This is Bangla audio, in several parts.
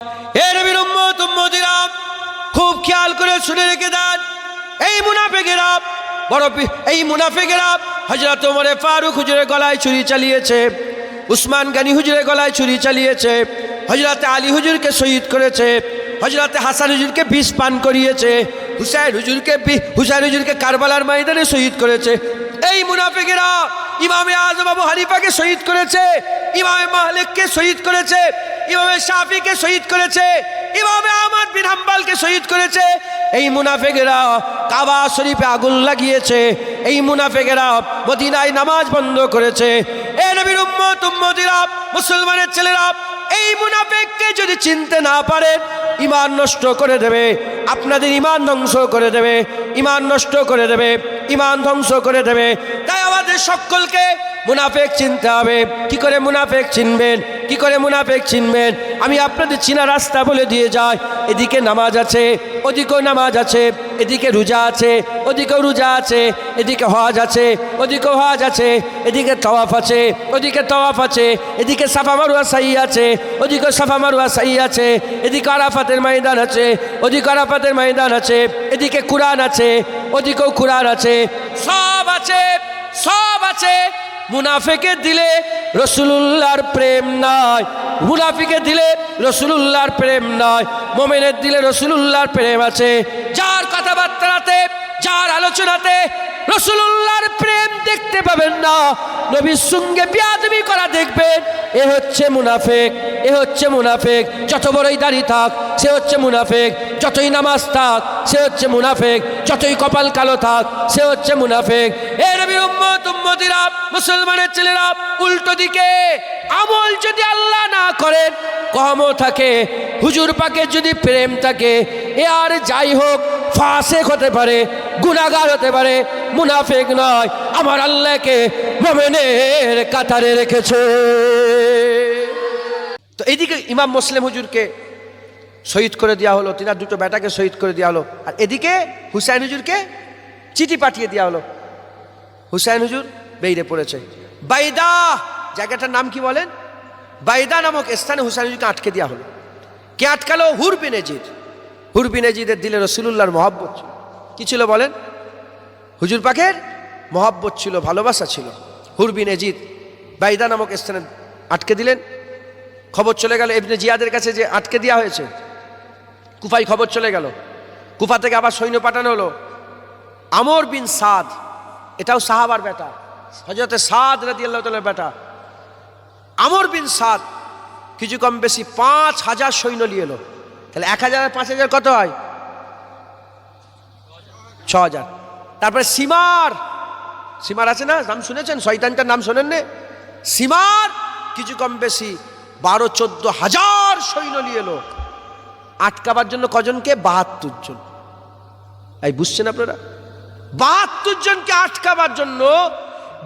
হে নবীর উম্মত উম্মতিরা, খুব খেয়াল করে শুনে রেখে দেন। এই মুনাফিকেরা এই মুনাফিকেরা হযরত ওমর ফারুক হুজুরের গলায় ছুরি চালিয়েছে, উসমান গনি হুজুরের গলায় ছুরি চালিয়েছে, হযরত আলী হুজুরকে শহীদ করেছে, হযরত হাসান হুজুরকে বিষ পান করিয়েছে, হুসাইন হুজুরকে কারবালার ময়দানে শহীদ করেছে। এই মুনাফিকেরা ইমামে আজম আবু হানিফাকে শহীদ করেছে, ইমামে মালিককে শহীদ করেছে, ইমামে শাফিকে শহীদ করেছে, ইমামে আহমদ বিন হাম্বলকে শহীদ করেছে। এই মুনাফিকেরা কাবা শরীফে আগুন লাগিয়েছে, এই মুনাফিকেরা মদিনায় নামাজ বন্ধ করেছে। এ নবীর উম্মত উম্মতিরা, মুসলমানের ছেলেরা, এই মুনাফিককে যদি চিনতে না পারেন, ঈমান নষ্ট করে দেবে, আপনাদের ঈমান ধ্বংস করে দেবে, ঈমান নষ্ট করে দেবে, ঈমান ধ্বংস করে দেবে। তাই আমাদের সকলকে মুনাফিক চিনতে হবে। কি করে মুনাফিক চিনবেন? কি করে মুনাফিক চিনবেন? আমি আপনাদের চিনা রাস্তা বলে দিয়ে যাই। এদিকে নামাজ আছে, ওদিকেও নামাজ আছে, এদিকে রোজা আছে, ওদিকেও রোজা আছে, এদিকে হজ আছে, ওদিকেও হজ আছে, এদিকে তাওয়াফ আছে, ওদিকে তাওয়াফ আছে, এদিকে সাফা মারওয়া সাই আছে, ওদিকে সাফা মারওয়া সাই আছে, এদিকে আরাফাতের ময়দান আছে, ওদিকে আরাফাতের ময়দান আছে, এদিকে কুরআন আছে, ওদিকেও কুরআন আছে, সব আছে, সব আছে। মুনাফিকের দিলে রাসূলুল্লাহর প্রেম নাই, মুনাফিকের দিলে রাসূলুল্লাহর প্রেম নাই, মুমিনের দিলে রাসূলুল্লাহর প্রেম আছে। যার কথাবার্তাতে, যার আলোচনাতে রাসূলুল্লাহর প্রেম দেখতে পাবেন না, নবীর সঙ্গে বেয়াদবি করা দেখবেন, এ হচ্ছে মুনাফিক, এ হচ্ছে মুনাফিক। যত বড়ই দাড়ি থাক সে হচ্ছে মুনাফিক, যতই নামাজ থাক সে হচ্ছে মুনাফিক, যতই কপাল কালো থাক সে হচ্ছে মুনাফিক। এ নবীর উম্মত উম্মতিরা, মুসলমানের ছেলেরা, উল্টো দিকে আমল যদি আল্লাহ না করেন, কমও থাকে, হুজুর পাকের যদি প্রেম থাকে, এ আর যাই হোক ফাসিক হতে পারে, গুনাহগার হতে পারে, মুনাফিক নয়। আমার আল্লাহকে মুমিনের কাতারে রেখেছে। তো এইদিকে ইমাম মুসলিম হুজুরকে শহীদ করে দেওয়া হলো, তিনার দুটো বেটাকে শহীদ করে দেওয়া হলো, আর এদিকে হুসাইন হুজুরকে চিঠি পাঠিয়ে দেওয়া হলো। হুসাইন হুজুর বেইরে পড়েছে। বাইদা জায়গাটার নাম কি বলেন? বাইদা নামক স্থানে হুসাইন হুজুরকে আটকে দেওয়া হলো। কে আটকালো? হুর বিন ইয়াজিদ। হুর বিন ইয়াজিদের দিলে রাসূলুল্লাহর মহব্বত ছিল। কি ছিল বলেন? হুজুর পাকের মহব্বত ছিল, ভালোবাসা ছিল। হুর বিন ইয়াজিদ বাইদা নামক স্থানে আটকে দিলেন। খবর চলে গেল ইবনে জিয়াদের কাছে যে আটকে দেওয়া হয়েছে। কুফায় খবর চলে গেল, কুফা থেকে আবার সৈন্য পাঠানো হলো। আমর বিন সাদ, এটাও সাহাবার বেটা, হযরত সাদ রাদিয়াল্লাহু তাআলার বেটা। আমর বিন সাদ কিছু কম বেশি 5000 সৈন্য নিয়ে এলো। তাহলে 1000 আর 5000 কত হয়? 6000। তারপরে সিমার, সিমার আছে না, নাম শুনেছেন? শয়তানটার নাম শোনেন না? সিমার কিছু কম বেশি 12-14 হাজার সৈন্য নিয়ে এলো। আটকাবার জন্য কজনকে? 72 জন। এই বুঝছেন আপনারা? 72 জনকে আটকাবার জন্য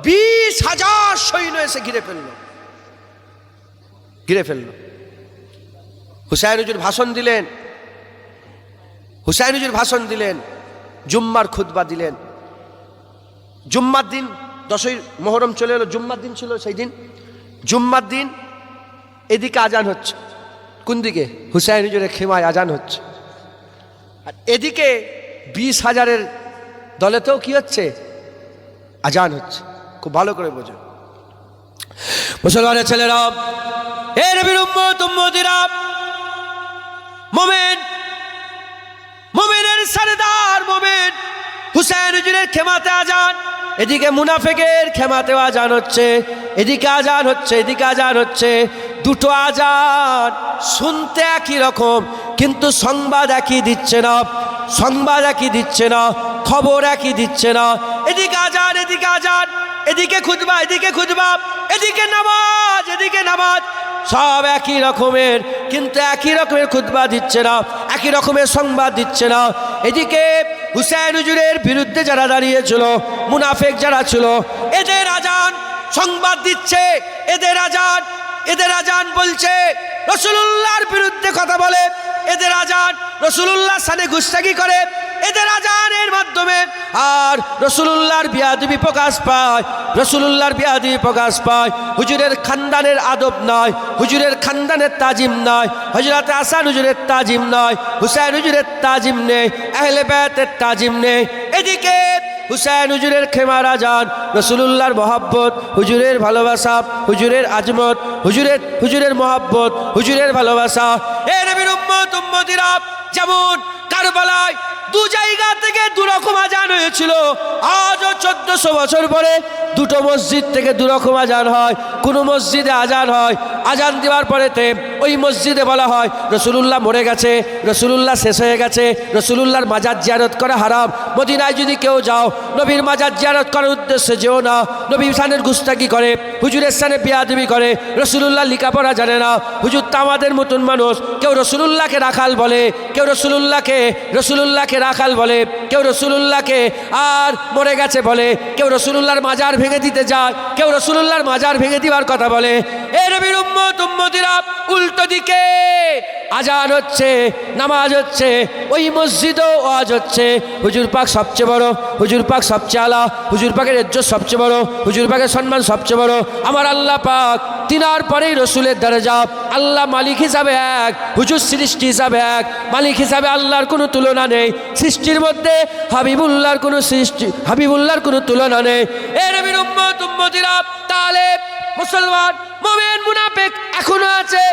20,000 সৈন্য এসে ঘিরে ফেললো, ঘিরে ফেললো। হুসাইন হুজুর ভাষণ দিলেন, হুসাইন হুজুর ভাষণ দিলেন, জুম্মার খুতবা দিলেন। জুম্মার দিন 10ই মুহররম চলে এলো, জুম্মার দিন ছিল সেই দিন। জুম্মার দিন এদিকে আজান হচ্ছে, কোন দিকে? হুসাইন হুজুরের খেমায় আজান হচ্ছে। আর এদিকে 20,000-এর দলেতেও কি হচ্ছে? আজান হচ্ছে। খুব ভালো করে বোঝো মুসলমানের ছেলেরা, হে নবীর উম্মত উম্মতিরা, মুমিন, মুমিনের সরদার মুমিন হুসাইন হুজুরের খেমাতে আজান, এদিকে মুনাফিকের খেমাতেও আজান হচ্ছে, এদিকে আজান হচ্ছে, এদিকে আজান হচ্ছে। দুটো আজান শুনতে একই রকম, কিন্তু সংবাদ একই দিচ্ছে না, সংবাদ একই দিচ্ছে না, খবর একই দিচ্ছে না। এদিকে আজান, এদিকে আজান, এদিকে খুতবা, এদিকে খুতবা, এদিকে নামাজ, এদিকে নামাজ, সব একই রকমের, কিন্তু একই রকমের খুতবা দিচ্ছে না, একই রকমের সংবাদ দিচ্ছে না। এদিকে হুসাইন হুজুরের বিরুদ্ধে যারা দাঁড়িয়েছিল, মুনাফিক যারা ছিল, এদের আজান সংবাদ দিচ্ছে, এদের আজান, এদের আজান বলছে রাসূলুল্লাহর বিরুদ্ধে কথা বলে, এদের আজান রাসূলুল্লাহর সাথে গুস্তাখি করে, এদের আজানের মাধ্যমে আর রাসূলুল্লাহর বিয়াদবি প্রকাশ পায়, রাসূলুল্লাহর বিয়াদবি প্রকাশ পায়। হুজুরের খানদানের আদব নয়, হুজুরের খানদানের তাজিম নয়, হযরত হাসান হুজুরের তাজিম নয়, হুসাইন হুজুরের তাজিম নেই, আহলে বায়তের তাজিম নেই। এদিকে হুসাইন হুজুরের খেমার আজান, রাসূলুল্লাহর মহব্বত, হুজুরের ভালোবাসা, হুজুরের আজমত, হুজুরের মহব্বত, হুজুরের ভালোবাসা। এ নবীর উম্মত উম্মতিরা, যেমন কারবালায় দু জায়গা থেকে দু রকম আজান হয়েছিল, আজও 1400 বছর পরে দুটো মসজিদ থেকে দু রকম আজান হয়। কোন মসজিদে আজান হয়, আজান দেওয়ার পরেতে ওই মসজিদে বলা হয় রাসূলুল্লাহ মরে গেছে, রাসূলুল্লাহ শেষ হয়ে গেছে, রাসূলুল্লাহর মাজার জিয়ারত করা হারাম। মদিনায় যদি কেউ যাও, নবীর মাজার জিয়ারত করার উদ্দেশ্যে যেও না। নবীর শানের গুস্তাকি করে, হুজুরের শানে বিয়াদবি করে, রাসূলুল্লাহ লেখাপড়া জানে না। হুজুর তো আমাদের মতন মানুষ, কেউ রাসূলুল্লাহকে রাখাল বলে, কেউ রাসূলুল্লাহকে রাখাল বলে, কেউ রাসূলুল্লাহকে আর মরে গেছে বলে, কেউ রাসূলুল্লাহর মাজার ভেঙে দিতে যায়, কেউ রাসূলুল্লাহর মাজার ভেঙে দিবার কথা বলে। এ নবীর উম্মত উম্মতিরা, উল্টো দিকে আজান হচ্ছে, নামাজ হচ্ছে, ওই মসজিদেও ওয়াজ হচ্ছে। হুজুর পাক সবচেয়ে বড়, হুজুর পাক সবচেয়ে আলা, হুজুর পাকের ইজ্জত সবচেয়ে বড়, হুজুর পাকের সম্মান সবচেয়ে বড়। আমার আল্লাহ পাক তিনার পরেই রসুলের দরজা। আল্লাহ মালিক হিসাবে এক, হুজুর সৃষ্টি হিসাবে এক, মালিক হিসাবে আল্লাহর কোনো তুলনা নেই। সৃষ্টির মধ্যে হাবিবুল্লাহর কোনো তুলনা নেই। এ নবীর উম্মত উম্মতিরা, তাহলে মুসলমান মুমিন মুনাফিক এখনো আছে।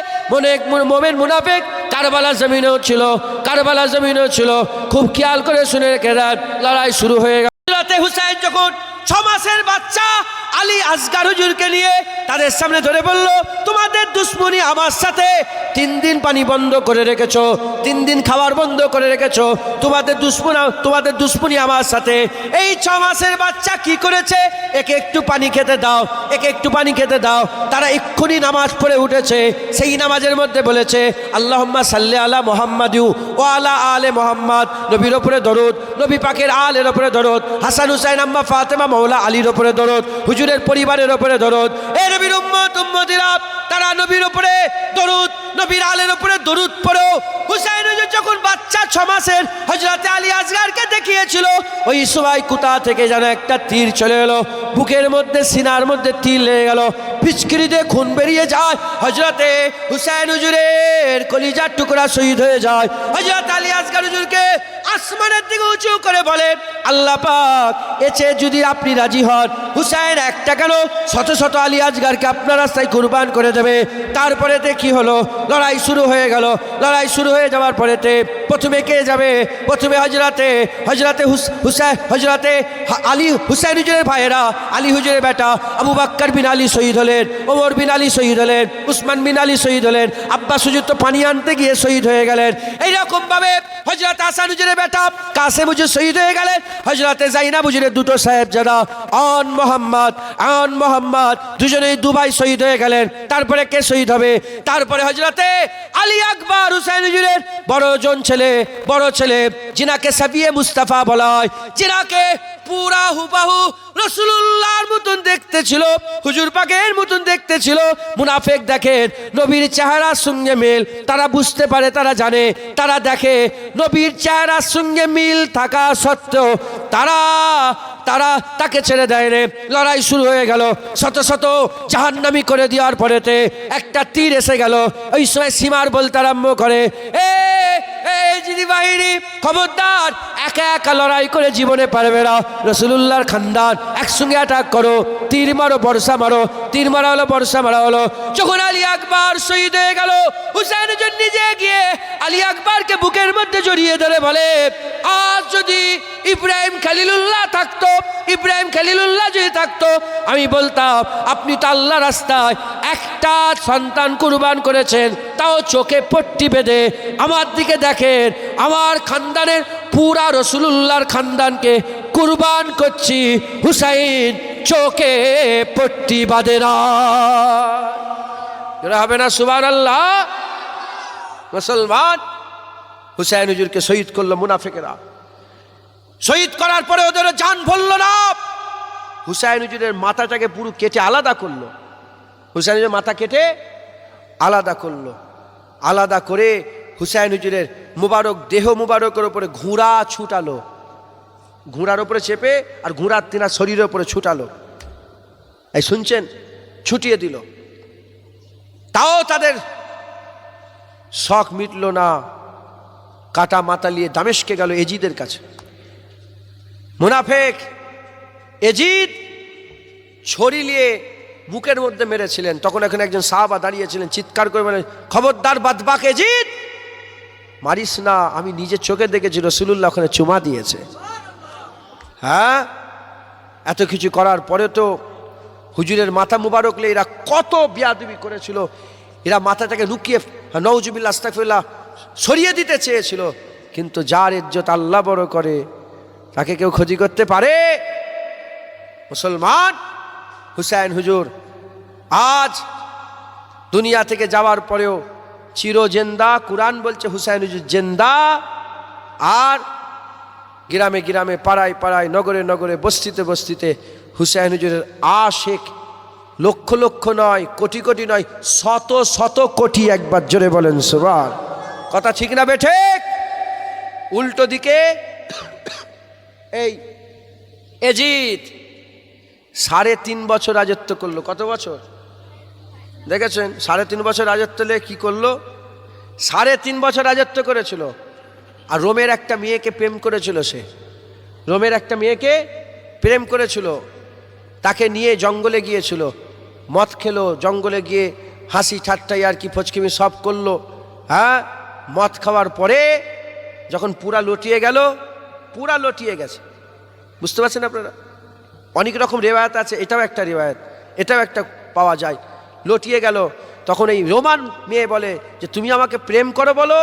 মুমিন মুনাফিক কারবালা জমিনেও ছিল, কারবালা জমিনেও ছিল। খুব খেয়াল করে শুনে রেখে দেন, লড়াই শুরু হয়ে গেল। হুসাইন যখন 6 মাসের বাচ্চা আলী আসগার হুজুরকে নিয়ে তাদের সামনে ধরে বলল, তোমাদের দুশ্মনী আমার সাথে, 3 দিন পানি বন্ধ করে রেখেছো, 3 দিন খাবার বন্ধ করে রেখেছো, তোমাদের দুশ্মনী আমার সাথে। এই 6 মাসের বাচ্চা কি করেছে? একে একটু পানি খেতে দাও, একে একটু পানি খেতে দাও। তারা এক্ষুনি নামাজ পড়ে উঠেছে। সেই নামাজের মধ্যে বলেছে আল্লাহুম্মা সাল্লি আলা মুহাম্মাদু ওয়া আলা আলে মুহাম্মাদ। নবীর ওপরে দরুদ, নবী পাকের আলের ওপরে দরুদ, হাসান হুসাইন আম্মা ফাতেমা মাওলা আলীর ওপরে দরুদ, হুজুরের পরিবারের ওপরে দরুদ। এই নবীর উম্মত উম্মতিরা, তারা নবীর ওপরে দরুদ, নবীর আলের ওপরে দরুদ পড়ো। হুসাইন হুজুর যখন বাচ্চা 6 মাসের হযরত আলী আসগারকে দেখিয়েছিল, ওই সময় কোথা থেকে যেন একটা তীর চলে এলো, বুকের মধ্যে সিনার মধ্যে তীর লেগে গেল, পিচকিরি দিয়ে খুন বেরিয়ে যায়। হযরতে হুসাইন হুজুরের কলিজার টুকরা শহীদ হয়ে যায়। হযরত আলী আসগার হুজুরকে আসমানের দিকে উঁচু করে বলে, আল্লাহ পাক এতে যদি আপনি রাজি হন, হুসাইন একটা কেন শত শত আলী আসগারকে আপনার রাস্তায় কুরবান করে দেবে। তারপরেতে কি হলো? লড়াই শুরু হয়ে গেল। লড়াই শুরু হয়ে যাওয়ার পরেতে প্রথমে কে যাবে? প্রথমে হযরতে আলী হুসাইন হুজুরের ভাইয়েরা, আলী হুজুরের বেটা আবু বকর বিন আলী শহীদ হলেন, ওমর বিন আলী শহীদ হলেন, উসমান বিন আলী শহীদ হলেন, আব্বাস হুজুর তো পানি আনতে গিয়ে শহীদ হয়ে গেলেন। এইরকম ভাবে হযরত হাসান হুজুরের বেটা কাসেম হুজুর শহীদ হয়ে গেলেন। হযরতে জাইনাব হুজুরের দুটো সাহেবজাদা আন মোহাম্মদ দুজনেই দুবাই শহীদ হয়ে গেলেন। তারপরে কে শহীদ হবে? তারপরে হযরতে আলী আকবর হুসাইন হুজুরের বড় ছেলে যিনাকে সাফিয়ে মুস্তাফা বলা হয়, যিনাকে পুরা হুবাহু রাসূলুল্লাহর মতন দেখতে ছিল, হুজুর পাকের মতন দেখতে ছিল। মুনাফিক দেখেন নবীর চেহারার সঙ্গে মিল, তারা বুঝতে পারে, তারা জানে, তারা দেখে নবীর চেহারার সঙ্গে মিল থাকা সত্ত্বেও তারা তাকে ছেড়ে দেয় রে। লড়াই শুরু হয়ে গেল। শত শত জাহান্নামী করে দেওয়ার পরেতে একটা তীর এসে গেল। ওই সময় সীমার বলতে আরম্ভ করে, জিদি বাহিনী খবরদার, একা একা লড়াই করে জীবনে পারবে না। রাসূলুল্লাহর খানদান, একসঙ্গে অ্যাটাক করো, তীর মারো, বর্ষা মারো। তীর মারা হলো, বর্ষা মারা হলো। যখন আলী আকবর শহীদ হয়ে গেল, হুসাইন নিজে গিয়ে আলী আকবরকে বুকের মধ্যে জড়িয়ে ধরে বলে, আজ যদি ইব্রাহিম খলিলুল্লাহ থাকতো, ইব্রাহিম খলিলুল্লাহ যদি থাকতো, আমি বলতাম আপনি তো আল্লাহর রাস্তায় একটা সন্তান কুরবান করেছেন, তাও চোখে পট্টি বেঁধে। আমার দিকে দেখেন, আমার খানদানের পুরা রাসূলুল্লাহর খানদানকে কুরবান করছি, হুসাইন চোখে পট্টি বাঁধে না। হবে না সুবহানাল্লাহ? মুসলমান হুসাইন হুজুরকে শহীদ করলো মুনাফিকেরা। শহীদ করার পরে ওদের জান ভরল না। হুসাইন হুজুরের মাথাটাকে পুরো কেটে আলাদা করলো। হুসাইন হুজুরের মাথা কেটে আলাদা করলো। আলাদা করে হুসাইন হুজুরের মুবারক দেহ মুবারকের উপরে ঘোড়া ছুটালো, ঘোড়ার উপরে চেপে আর ঘোড়ার তিনার শরীরের উপরে ছুটালো। এই শুনছেন, ছুটিয়ে দিল। তাও তাদের শখ মিটল না, কাটা মাথা নিয়ে দামেস্কে গেল এজিদের কাছে। মুনাফেক এজিদ ছড়ি নিয়ে বুকের মধ্যে মেরেছিলেন। তখন এখানে একজন সাহাবা দাঁড়িয়েছিলেন, চিৎকার করে বলেন, খবরদার বাদবাক এজিদ, মারিস না, আমি নিজের চোখে দেখেছি রাসূলুল্লাহ ওখানে চুমা দিয়েছে। হ্যাঁ, এত কিছু করার পরে তো হুজুরের মাথা মুবারক নিয়ে এরা কত বিয়াদবি করেছিল। এরা মাথাটাকে লুকিয়ে, নওজুবিল্লাহ আস্তাগফিরুল্লাহ, সরিয়ে দিতে চেয়েছিল। কিন্তু যার ইজ্জত আল্লাহ বড় করে তাকে কেউ ক্ষতি করতে পারে? মুসলমান, হুসাইন হুজুর আজ দুনিয়া থেকে যাওয়ার পরেও চিরজেন্দা। কুরআন বলছে হুসাইন হুজুর জেন্দা। আর গ্রামে গ্রামে, পাড়ায় পাড়ায়, নগরে নগরে, বস্তিতে বস্তিতে হুসাইন হুজুরের আশিক লক্ষ লক্ষ নয়, কোটি কোটি নয়, শত শত কোটি। একবার জোরে বলেন সুবহান। কথা ঠিক না বেঠিক? উল্টো দিকে এই এজিদ 3.5 বছর রাজত্ব করলো। কত বছর দেখেছেন? 3.5 বছর রাজত্ব হলে কি করলো? 3.5 বছর রাজত্ব করেছিল। আর রোমের একটা মেয়েকে প্রেম করেছিল। সে রোমের একটা মেয়েকে প্রেম করেছিল, তাকে নিয়ে জঙ্গলে গিয়েছিল, মদ খেলো, জঙ্গলে গিয়ে হাসি ঠাট্টাই আর কি ফচকিমি সব করলো। হ্যাঁ, মদ খাওয়ার পরে যখন পুরা লটিয়ে গেল, পুরা লটিয়ে গেছে। বুঝতে পারছেন আপনারা? অনেক রকম রেওয়ায়ত আছে, এটাও একটা রেওয়ায়ত, এটাও একটা পাওয়া যায়। লটিয়ে গেল, তখন এই রোমান মেয়ে বলে যে তুমি আমাকে প্রেম করো বলো,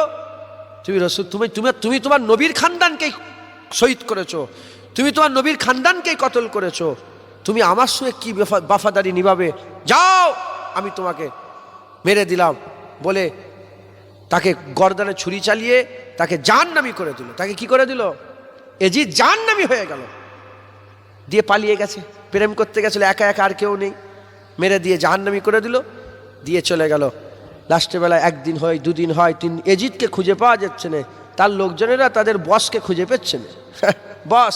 তুমি রসুল, তুমি তোমার নবীর খানদানকেই শহীদ করেছো, তুমি তোমার নবীর খানদানকেই কতল করেছো, তুমি আমার সঙ্গে কি বাফাদারি নিভাবে? যাও, আমি তোমাকে মেরে দিলাম বলে তাকে গর্দানে ছুরি চালিয়ে তাকে জাহান্নামী করে দিল। তাকে কি করে দিল? এজিদ জাহান্নামী হয়ে গেল, দিয়ে পালিয়ে গেছে। প্রেম করতে গেছিল একা একা, আর কেউ নেই, মেরে দিয়ে জাহান্নামী করে দিল, দিয়ে চলে গেল। লাস্টের বেলা 1 দিন হয়, 2 দিন হয়, 3, এজিদকে খুঁজে পাওয়া যাচ্ছে না। তার লোকজনেরা তাদের বসকে খুঁজে পাচ্ছে না। বস